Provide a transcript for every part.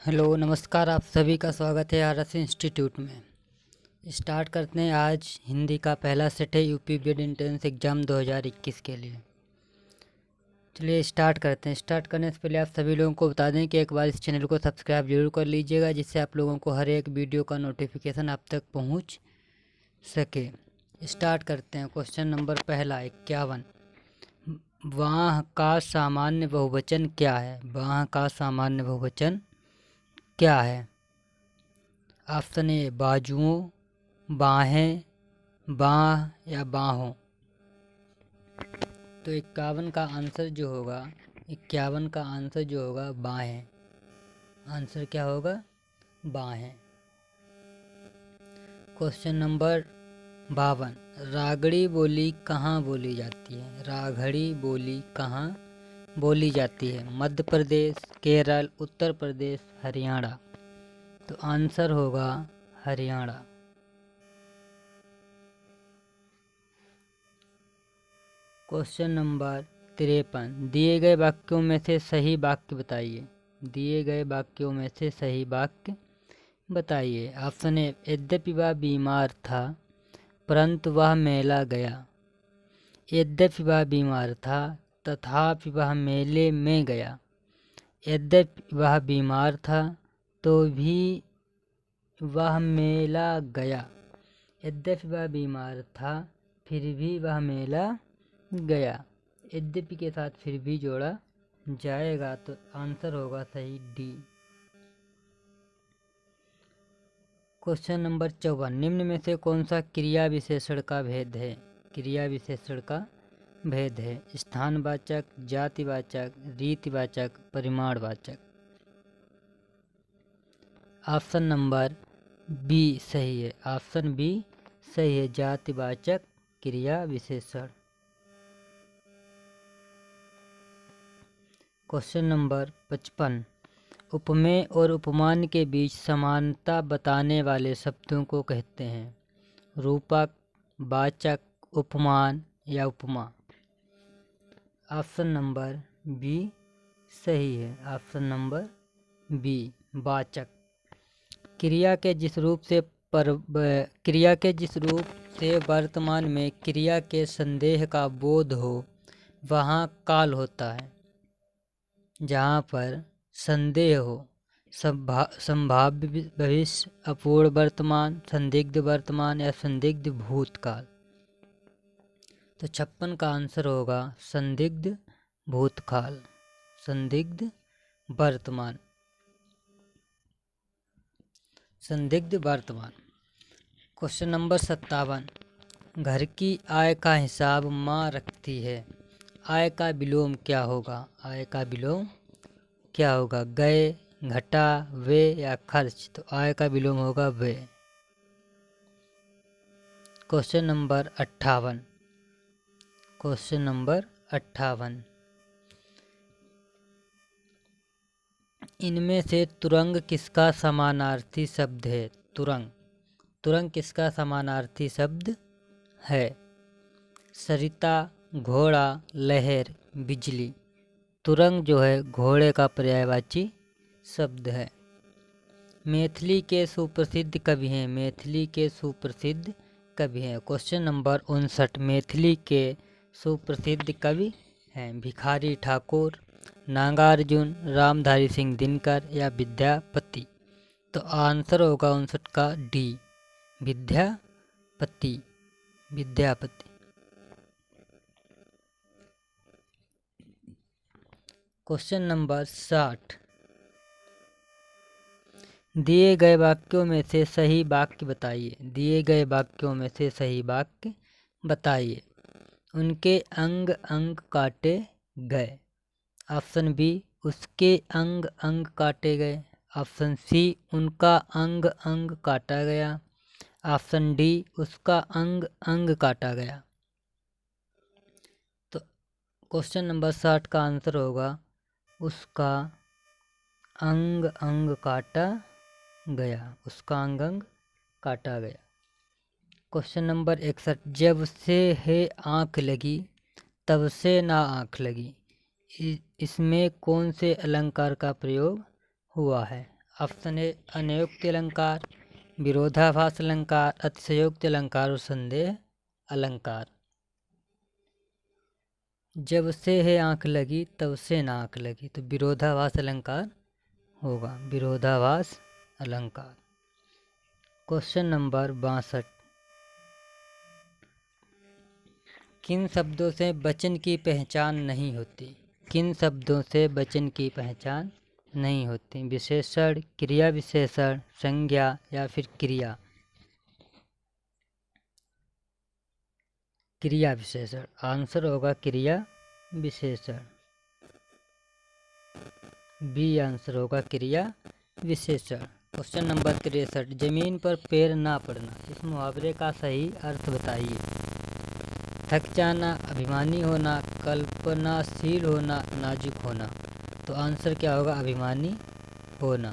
Hello नमस्कार, आप सभी का स्वागत है आरएस इंस्टीट्यूट में। स्टार्ट करते हैं। आज हिंदी का पहला सेट है यूपी बीएड एंट्रेंस एग्ज़ाम 2021 के लिए। चलिए स्टार्ट करते हैं। स्टार्ट करने से पहले आप सभी लोगों को बता दें कि एक बार इस चैनल को सब्सक्राइब जरूर कर लीजिएगा, जिससे आप लोगों को हर एक वीडियो का नोटिफिकेशन आप तक पहुँच सके। स्टार्ट करते हैं। क्वेश्चन नंबर पहला 51। बाह का सामान्य बहुवचन क्या है? बाह का सामान्य बहुवचन क्या है? ऑप्शन ए बाजुओं, बाहें, बाह या बाहों। तो 51 का आंसर जो होगा बाहें। आंसर क्या होगा? बाहें। Question number 52। रागड़ी बोली कहाँ बोली जाती है? रागड़ी बोली कहाँ बोली जाती है? मध्य प्रदेश, केरल, उत्तर प्रदेश, हरियाणा। तो आंसर होगा हरियाणा। Question number 53। दिए गए वाक्यों में से सही वाक्य बताइए। दिए गए वाक्यों में से सही वाक्य बताइए। ऑप्शन ए यद्यपि वह बीमार था परंतु वह मेला गया। यद्यपि वह बीमार था तथापि वह मेले में गया। यद्यपि वह बीमार था तो भी वह मेला गया। यद्यपि वह बीमार था फिर भी वह मेला गया। यद्यपि के साथ फिर भी जोड़ा जाएगा तो आंसर होगा सही डी। Question number 54। निम्न में से कौन सा क्रिया विशेषण का भेद है? क्रिया विशेषण का भेद है। स्थानवाचक, जातिवाचक, रीतिवाचक, परिमाणवाचक। ऑप्शन नंबर बी सही है। ऑप्शन बी सही है, जातिवाचक क्रिया विशेषण। Question number 55। उपमेय और उपमान के बीच समानता बताने वाले शब्दों को कहते हैं? रूपक, वाचक, उपमान या उपमा। ऑप्शन नंबर बी सही है। ऑप्शन नंबर बी वाचक। क्रिया के जिस रूप से वर्तमान में क्रिया के संदेह का बोध हो वहाँ काल होता है। जहाँ पर संदेह हो, संभाव्य भविष्य, अपूर्ण वर्तमान, संदिग्ध वर्तमान या संदिग्ध भूतकाल। तो 56 का आंसर होगा संदिग्ध भूतकाल, संदिग्ध वर्तमान, संदिग्ध वर्तमान। Question number 57। घर की आय का हिसाब माँ रखती है। आय का विलोम क्या होगा? आय का विलोम क्या होगा? गए, घटा, वे या खर्च। तो आय का विलोम होगा वे। Question number 58। Question number 58। इनमें से तुरंग किसका समानार्थी शब्द है? तुरंग। तुरंग किसका समानार्थी शब्द है? सरिता, घोड़ा, लहर, बिजली। तुरंग जो है घोड़े का पर्यायवाची शब्द है। मैथिली के सुप्रसिद्ध कवि हैं। मैथिली के सुप्रसिद्ध कवि हैं। Question number 59। मैथिली के सुप्रसिद्ध कवि हैं भिखारी ठाकुर, नागार्जुन, रामधारी सिंह दिनकर या विद्यापति। तो आंसर होगा 59 का D, Vidyapati. Vidyapati. Question number 60। दिए गए वाक्यों में से सही वाक्य बताइए। दिए गए वाक्यों में से सही वाक्य बताइए। उनके अंग अंग काटे गए। ऑप्शन बी उसके अंग अंग काटे गए। ऑप्शन सी उनका अंग अंग काटा गया। ऑप्शन डी उसका अंग अंग काटा गया। तो क्वेश्चन नंबर 60 का आंसर होगा उसका अंग अंग काटा गया। उसका अंग अंग काटा गया। Question number 61। जब से है आँख लगी तब से ना आँख लगी। इसमें कौन से अलंकार का प्रयोग हुआ है? ऑप्शन ए अनयोक्ति अलंकार, विरोधाभास अलंकार, अतिशयोक्ति अलंकार और संदेह अलंकार। जब से है आंख लगी तब से ना आंख लगी, तो विरोधाभास अलंकार होगा, विरोधाभास अलंकार। क्वेश्चन नंबर 62, किन शब्दों से वचन की पहचान नहीं होती? किन शब्दों से वचन की पहचान नहीं होती? विशेषण, क्रिया विशेषण, संज्ञा या फिर क्रिया? क्रिया विशेषण। आंसर होगा क्रिया विशेषण, बी आंसर होगा क्रिया विशेषण। क्वेश्चन नंबर 63, जमीन पर पैर ना पड़ना, इस मुहावरे का सही अर्थ बताइए। थक जाना, अभिमानी होना, कल्पनाशील होना, नाजुक होना। तो आंसर क्या होगा? अभिमानी होना।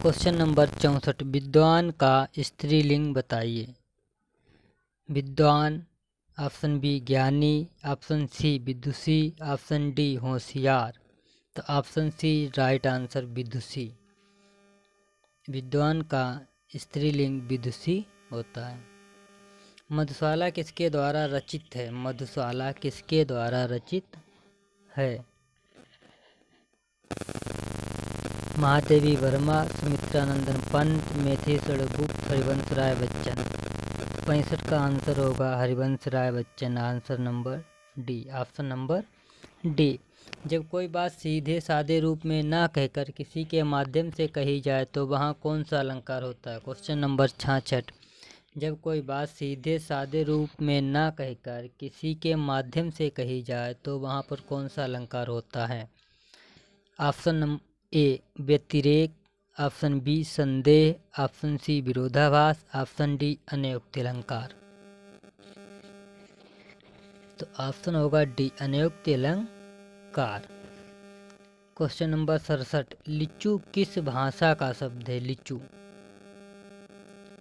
क्वेश्चन नंबर 64, विद्वान का स्त्रीलिंग बताइए। विद्वान, ऑप्शन बी ज्ञानी, ऑप्शन सी विदुषी, ऑप्शन डी होशियार। तो ऑप्शन सी राइट आंसर, विदुषी। विद्वान का स्त्रीलिंग विदुषी होता है। मधुशाला किसके द्वारा रचित है? मधुशाला किसके द्वारा रचित है? महादेवी वर्मा, सुमित्रानंदन पंत, मेथेश्वर गुप्त, हरिवंश राय बच्चन। 65 का आंसर होगा Harivansh Rai Bachchan, answer number D, option number D. जब कोई बात सीधे सादे रूप में ना कहकर किसी के माध्यम से कही जाए तो वहाँ कौन सा अलंकार होता है? क्वेश्चन नंबर 66, जब कोई बात सीधे सादे रूप में ना कहकर किसी के माध्यम से कही जाए तो वहाँ पर कौन सा अलंकार होता है? ऑप्शन ए व्यतिरेक, ऑप्शन बी संदेह, ऑप्शन सी विरोधाभास, ऑप्शन डी अनयोक्ति अलंकार। तो ऑप्शन होगा डी अनयोक्ति अलंकार। क्वेश्चन नंबर 67, लिचू किस भाषा का शब्द है? लिचू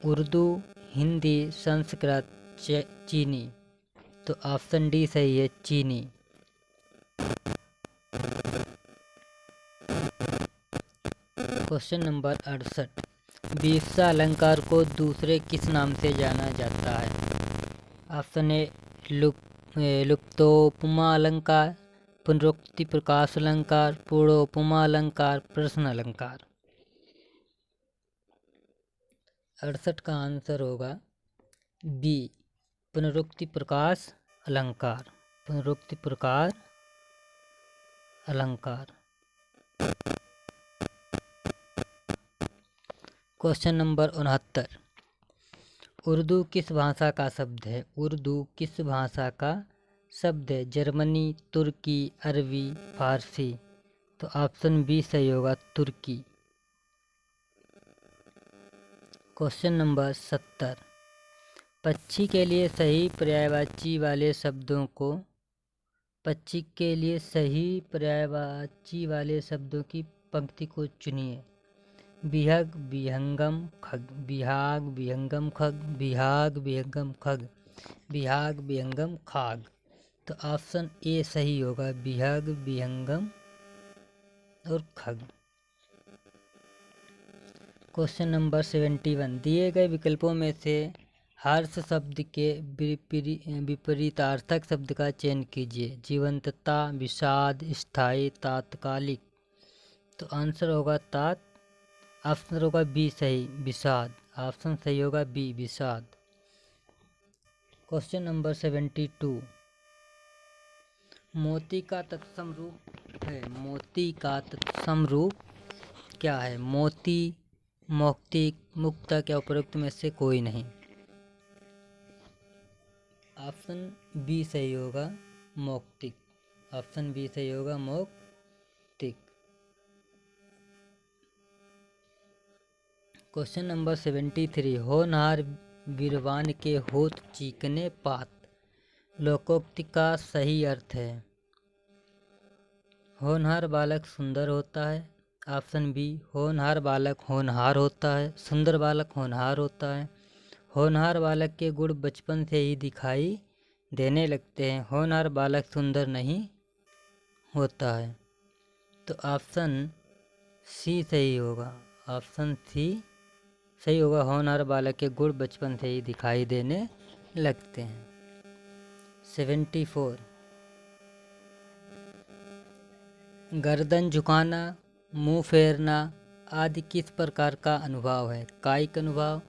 उर्दू, हिंदी, संस्कृत, चीनी। तो ऑप्शन डी सही है, चीनी। क्वेश्चन नंबर 68, विवक्षा अलंकार को दूसरे किस नाम से जाना जाता है? ऑप्शन ए लुप्तोपमा अलंकार, पुनरुक्ति प्रकाश अलंकार, पूर्णोपमा अलंकार, प्रश्न अलंकार। 68 का आंसर होगा बी पुनरुक्ति प्रकाश अलंकार, पुनरुक्ति प्रकाश अलंकार। क्वेश्चन नंबर 69, उर्दू किस भाषा का शब्द है? उर्दू किस भाषा का शब्द है? जर्मनी, तुर्की, अरबी, फारसी। तो ऑप्शन बी सही होगा, तुर्की। क्वेश्चन नंबर 70, पक्षी के लिए सही पर्यायवाची वाले शब्दों को, पक्षी के लिए सही पर्यायवाची वाले शब्दों की पंक्ति को चुनिए। बिहग, विहंगम, खग, बिहाग, विहंगम, खग, बिहाग, विहंगम, खग, बिहाग, विहंगम, खाग। तो ऑप्शन ए सही होगा, बिहग, विहंगम और खग। क्वेश्चन नंबर 71, दिए गए विकल्पों में से हर्ष शब्द के विपरीतार्थक शब्द का चयन कीजिए। जीवंतता, विषाद, स्थायी, तात्कालिक। तो आंसर होगा ऑप्शन होगा बी सही, विषाद। ऑप्शन सही होगा बी, विषाद। क्वेश्चन नंबर 72, मोती का तत्सम रूप है। मोती का तत्सम रूप क्या है? मोती, मौक्तिक, मुक्तक या उपरोक्त में से कोई नहीं। ऑप्शन बी सही होगा, मौक्तिक। ऑप्शन बी सही होगा, मौक्तिक। क्वेश्चन नंबर 73, होनहार वीरवान के होठ चीकने पात, लोकोक्ति का सही अर्थ है। होनहार बालक सुंदर होता है। ऑप्शन बी होनहार बालक होनहार होता है, सुंदर बालक होनहार होता है। होनहार बालक के गुण बचपन से ही दिखाई देने लगते हैं। होनहार बालक सुंदर नहीं होता है। तो ऑप्शन सी सही होगा, ऑप्शन सी सही होगा। होनहार बालक के गुण बचपन से ही दिखाई देने लगते हैं। 74। गर्दन झुकाना, मुंह फेरना आदि किस प्रकार का अनुभव है? कायिक अनुभव,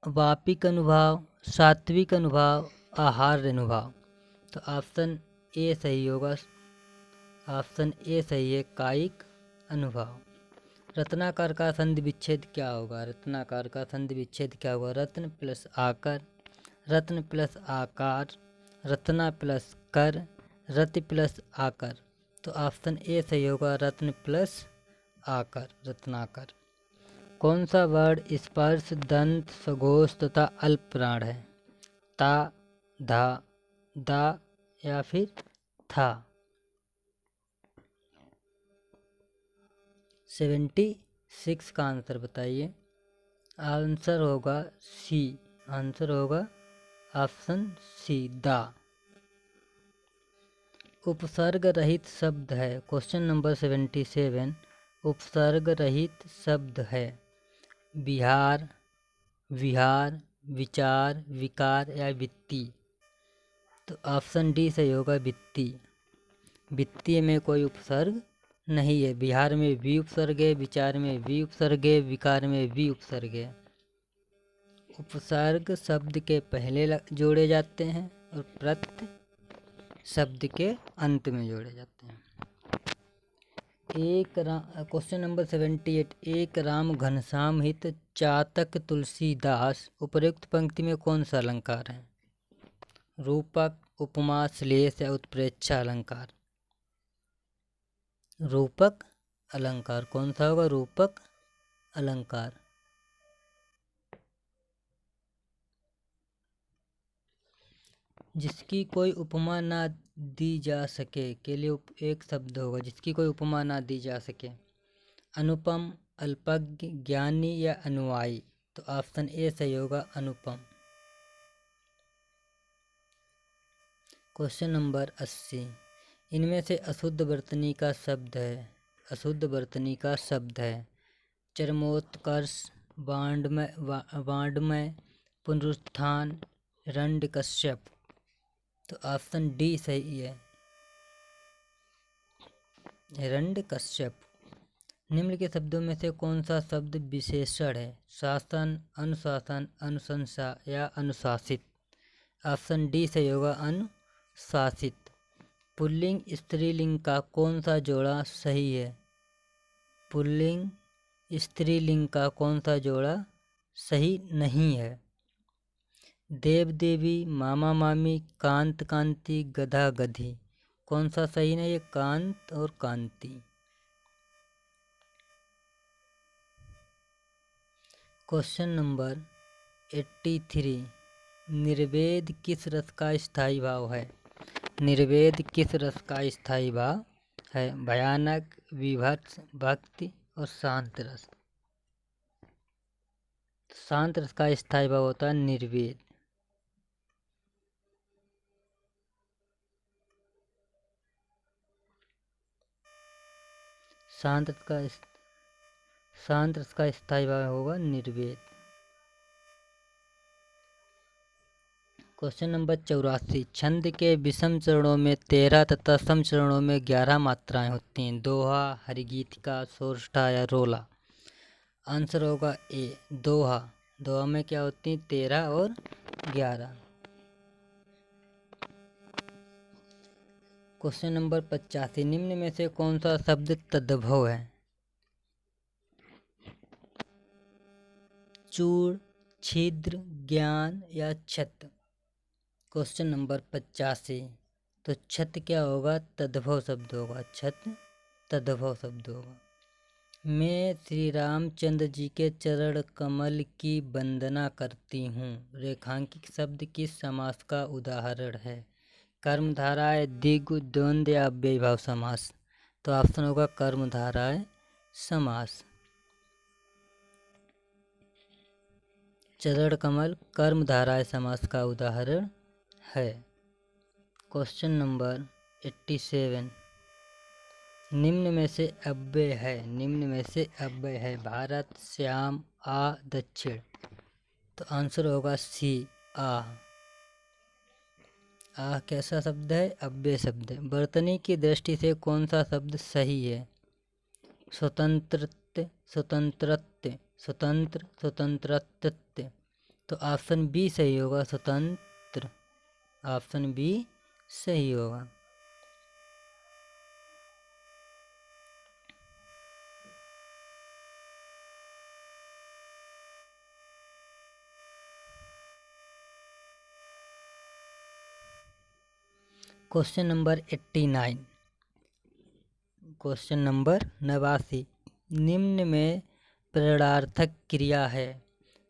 वापिक अनुभव, सात्विक अनुभव, आहार अनुभव। तो ऑप्शन ए सही होगा, ऑप्शन ए सही है, कायिक अनुभव। रत्नाकर का संधि विच्छेद क्या होगा? रत्नाकर का संधि विच्छेद क्या होगा? रत्न प्लस आकर, रत्न प्लस आकार, रत्ना प्लस कर, रति प्लस आकर। तो ऑप्शन ए सही होगा, रत्न प्लस आकर, रत्नाकर। कौन सा वर्ण स्पर्श, दंत, सघोष तथा अल्प प्राण है? ता, धा, दा या फिर था? 76 का आंसर बताइए। आंसर होगा सी, आंसर होगा ऑप्शन सी, दा। उपसर्ग रहित शब्द है। क्वेश्चन नंबर 77 उपसर्ग रहित शब्द है। बिहार, विहार, विचार, विकार या वित्ती। तो ऑप्शन डी सही होगा, वित्ती। वित्तीय में कोई उपसर्ग नहीं है। बिहार में भी उपसर्ग है, विचार में भी उपसर्ग है, विकार में भी उपसर्ग है। उपसर्ग शब्द के पहले जोड़े जाते हैं और प्रत्यय शब्द के अंत में जोड़े जाते हैं। क्वेश्चन नंबर 78 एक राम घनश्याम हित चातक तुलसीदास उपर्युक्त पंक्ति में कौन सा अलंकार है? रूपक, उपमा, श्लेष या उत्प्रेक्षा अलंकार? रूपक अलंकार। कौन सा होगा? रूपक अलंकार। जिसकी कोई उपमा ना दी जा सके के लिए एक शब्द होगा, जिसकी कोई उपमा ना दी जा सके। अनुपम, अल्पज्ञ, ज्ञानी या अनुयायी। तो ऑप्शन ए सही होगा, अनुपम। क्वेश्चन नंबर 80 इनमें से अशुद्ध वर्तनी का शब्द है, अशुद्ध वर्तनी का शब्द है चरमोत्कर्ष, वाण्डमय, पुनरुत्थान, रंडकश्यप। तो ऑप्शन डी सही है, रंडकश्यप। निम्न के शब्दों में से कौन सा शब्द विशेषण है? शासन, अनुशासन, अनुशंसा या अनुशासित। ऑप्शन डी सही होगा, अनुशासित। पुल्लिंग स्त्रीलिंग का कौन सा जोड़ा सही है? पुल्लिंग स्त्रीलिंग का कौन सा जोड़ा सही नहीं है? देव देवी, मामा मामी, कांत कांति, गधा गधी। कौन सा सही नहीं है? कांत और कांति। क्वेश्चन नंबर 83 निर्वेद किस रस का स्थायी भाव है? निर्वेद किस रस का स्थायी भाव है? भयानक, विभत्स, भक्ति और शांत रस। शांत रस का स्थायी भाव होता है निर्वेद। शांत रस का स्थायी भाव होगा निर्वेद। क्वेश्चन नंबर 84 छंद के विषम चरणों में 13 तथा सम चरणों में 11 मात्राएं होती हैं। दोहा, हरिगीतिका, सोरठा या रोला। आंसर होगा ए, दोहा। दोहा में क्या होती हैं? 13 और 11। क्वेश्चन नंबर 85 निम्न में से कौन सा शब्द तद्भव है? चूड़, छिद्र, ज्ञान या छत। क्वेश्चन नंबर 85 तो छत क्या होगा? तद्भव शब्द होगा, छत तद्भव शब्द होगा। मैं श्री रामचंद्र जी के चरण कमल की वंदना करती हूँ रेखांकित शब्द किस समास का उदाहरण है? कर्मधारय, द्विगु, द्वंद्व या अव्ययीभाव समास। तो ऑप्शन होगा कर्मधारय समास। चरण कमल कर्मधारय समास का उदाहरण है। क्वेश्चन नंबर 87 निम्न में से अव्यय है, निम्न में से अव्यय है भारत, श्याम, आ, दक्षिण। तो आंसर होगा सी, आ। आ कैसा शब्द है? अव्यय शब्द है। वर्तनी की दृष्टि से कौन सा शब्द सही है? स्वतंत्र, स्वतंत्रत्व, स्वतंत्र, स्वतंत्रत्व। तो ऑप्शन बी सही होगा, स्वतंत्र। ऑप्शन बी सही होगा। Question number 89, question number 89। निम्न में प्रेरणार्थक क्रिया है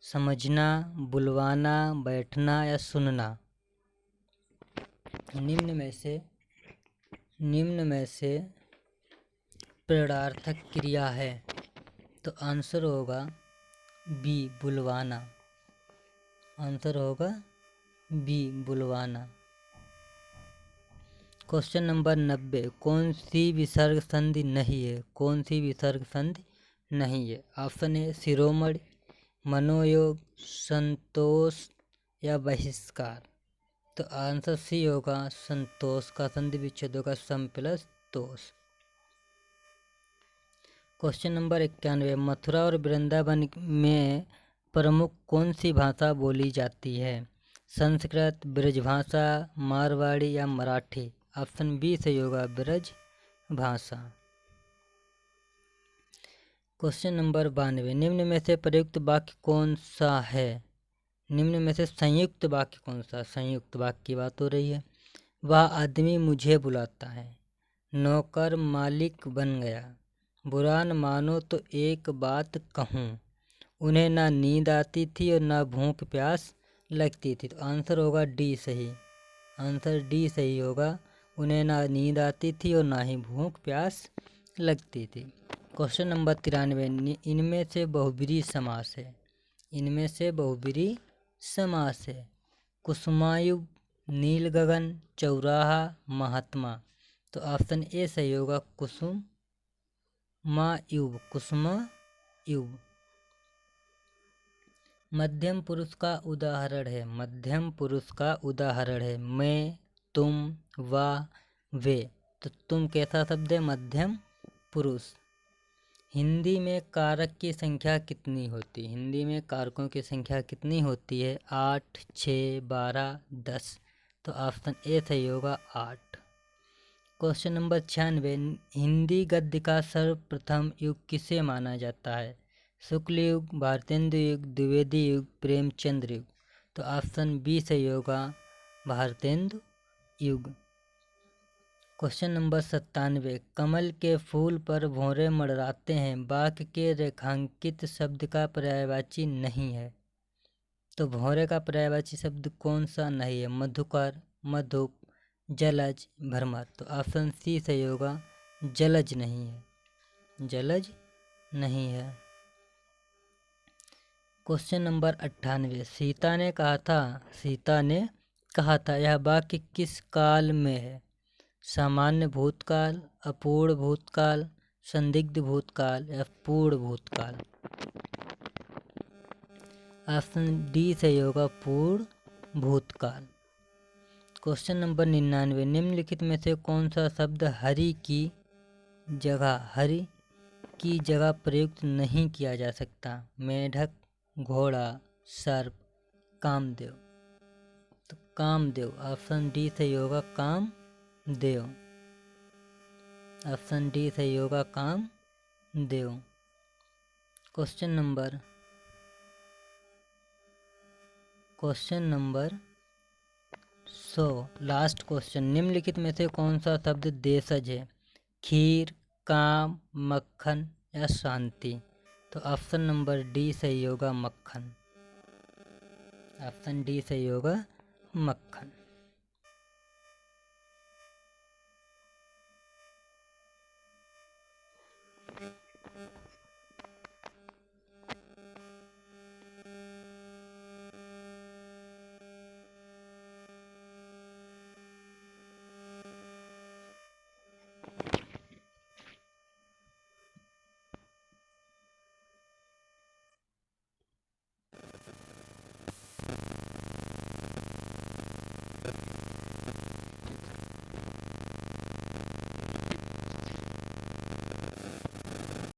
समझना, बुलवाना, बैठना या सुनना। निम्न में से प्रेरणार्थक क्रिया है, तो आंसर होगा बी, बुलवाना। आंसर होगा बी, बुलवाना। क्वेश्चन नंबर 90, कौन सी विसर्ग संधि नहीं है? कौन सी विसर्ग संधि नहीं है? ऑप्शन ए शिरोमणि, मनोयोग, संतोष या बहिष्कार। तो आंसर सी होगा, संतोष का संधि विच्छेद होगा सम प्लस तोष। क्वेश्चन नंबर 91, मथुरा और वृंदावन में प्रमुख कौन सी भाषा बोली जाती है? संस्कृत, ब्रजभाषा, मारवाड़ी या मराठी। ऑप्शन बी सही होगा, ब्रज भाषा। क्वेश्चन नंबर 92, निम्न में से प्रयुक्त वाक्य कौन सा है? निम्न में से संयुक्त वाक्य कौन सा? संयुक्त वाक्य की बात हो रही है। वह आदमी मुझे बुलाता है, नौकर मालिक बन गया, बुरा न मानो तो एक बात कहूँ, उन्हें ना नींद आती थी और ना भूख प्यास लगती थी। तो आंसर होगा डी सही। आंसर डी सही होगा, उन्हें ना नींद आती थी और ना ही भूख प्यास लगती थी। क्वेश्चन नंबर 93, इनमें से बहुब्रीहि समास है। इनमें से बहुब्रीहि समास है। कुसुमायुग, नील गगन, चौराहा, महात्मा। तो ऑप्शन ए सही होगा, कुसुमायुग, कुसुमायुग। मध्यम पुरुष का उदाहरण है, मध्यम पुरुष का उदाहरण है मैं, तुम, वह, वे। तो तुम कैसा शब्द है? मध्यम पुरुष। हिंदी में कारक की संख्या कितनी होती है? हिंदी में कारकों की संख्या कितनी होती है? 8, 6, 12, 10। तो ऑप्शन ए सही होगा, 8। क्वेश्चन नंबर 96, हिंदी गद्य का सर्वप्रथम युग किसे माना जाता है? शुक्ल युग, भारतेंदु युग, द्विवेदी युग, प्रेमचंद्र युग। तो ऑप्शन बी सही होगा, भारतेंदु युग। क्वेश्चन नंबर 97, कमल के फूल पर भौरे मंडराते हैं वाक्य के रेखांकित शब्द का पर्यायवाची नहीं है। तो भौरे का पर्यायवाची शब्द कौन सा नहीं है? मधुकर, मधुप, जलज, भ्रमर। तो ऑप्शन सी सही होगा, जलज नहीं है, जलज नहीं है। क्वेश्चन नंबर 98, सीता ने कहा था यह वाक्य किस काल में है? सामान्य भूतकाल, अपूर्ण भूतकाल, संदिग्ध भूतकाल या पूर्ण भूतकाल। ऑप्शन डी सही होगा, पूर्ण भूतकाल। क्वेश्चन नंबर 99, निम्नलिखित में से कौन सा शब्द हरि की जगह प्रयुक्त नहीं किया जा सकता? मेढक, घोड़ा, सर्प, कामदेव। तो कामदेव, ऑप्शन डी सही होगा, कामदेव। ऑप्शन डी सही होगा, Kamdev. Question number 100, last question, निम्नलिखित में से कौन सा शब्द देशज है? खीर, काम, मक्खन या शांति। तो ऑप्शन नंबर डी सही होगा, मक्खन। ऑप्शन डी सही होगा, मक्खन।